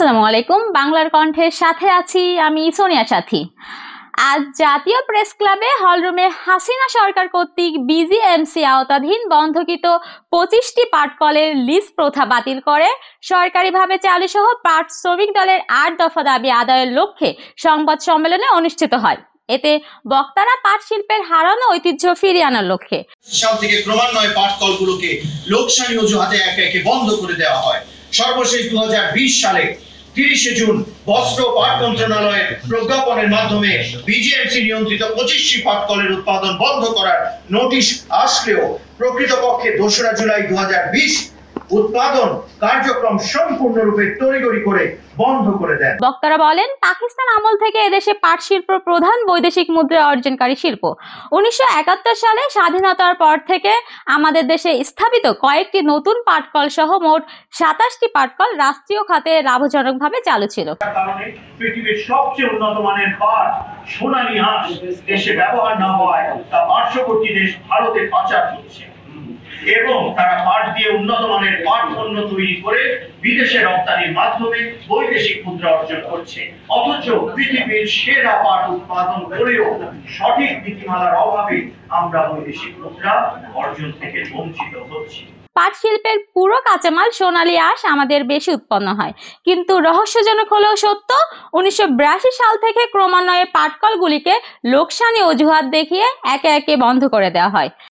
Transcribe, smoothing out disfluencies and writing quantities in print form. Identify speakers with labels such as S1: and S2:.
S1: আসসালামু আলাইকুম। বাংলার কণ্ঠের সাথে আছি আমি সোনিয়া সাথী। আজ জাতীয় প্রেস ক্লাবে হলরুমে হাসিনা সরকার কর্তৃক বিজিএমসি আওতাধীন বন্ধকিত 25টি পাটকলের লিজ প্রথা বাতিল করে সরকারিভাবে চালু সহ পাট শ্রমিক দলের 8 দফা দাবি আদায়ের লক্ষ্যে সংবাদ সম্মেলনে অনুষ্ঠিত হয়। এতে বক্তারা পাট শিল্পের হারানো ঐতিহ্য ফিরিয়ে আনার লক্ষ্যে
S2: সাল থেকে ক্রমান্বয়ে পাট কলগুলোকে লোকসানি অজুহাতে একে একে বন্ধ করে দেওয়া হয়। সর্বশেষ 2020 সালে 30 জুন বস্ত্র পাট মন্ত্রণালয়ের প্রজ্ঞাপনের মাধ্যমে বিজিএমসি নিয়ন্ত্রিত 25টি পাট কলের উৎপাদন বন্ধ করার নোটিশ আসলেও প্রকৃতপক্ষে 2রা জুলাই 2020 উৎপাদন কার্যক্রম সম্পূর্ণরূপে তড়িঘড়ি করে বন্ধ করে দেন।
S1: বক্তারা বলেন, পাকিস্তান আমল থেকে এদেশে পাট শিল্প প্রধান বৈদেশিক মুদ্রা অর্জনকারী শিল্প। 1971 সালে স্বাধীনতার পর থেকে আমাদের দেশে স্থাপিত কয়েকটি নতুন পাটকল সহ মোট 27টি পাটকল রাষ্ট্রীয় খাতে লাভজনকভাবে চালু ছিল।
S3: কারণে পৃথিবীর সবচেয়ে উন্নত মানের পাট সোনালী হাঁস দেশে ব্যবহার না হওয়ায় তা পার্শ্ববর্তী দেশ ভারতে পাচার হচ্ছে এবং তারা পাট দিয়ে উন্নত মানের পাট পণ্য তৈরি করে বিদেশে রপ্তানির মাধ্যমে বৈদেশিক মুদ্রা অর্জন করছে। অথচ পৃথিবীর সেরা পাট উৎপাদন করেও সঠিক নীতিমালার অভাবে আমরা বৈদেশিক মুদ্রা অর্জন থেকে বঞ্চিত হচ্ছি।
S1: পাট শিল্পের পুরো কাঁচামাল সোনালী আঁশ আমাদের বেশি উৎপন্ন হয়, কিন্তু রহস্যজনক হলেও সত্য 1982 সাল থেকে ক্রমান্বয়ে পাটকলগুলিকে লোকসানি অজুহাত দেখিয়ে একে একে বন্ধ করে দেওয়া হয়।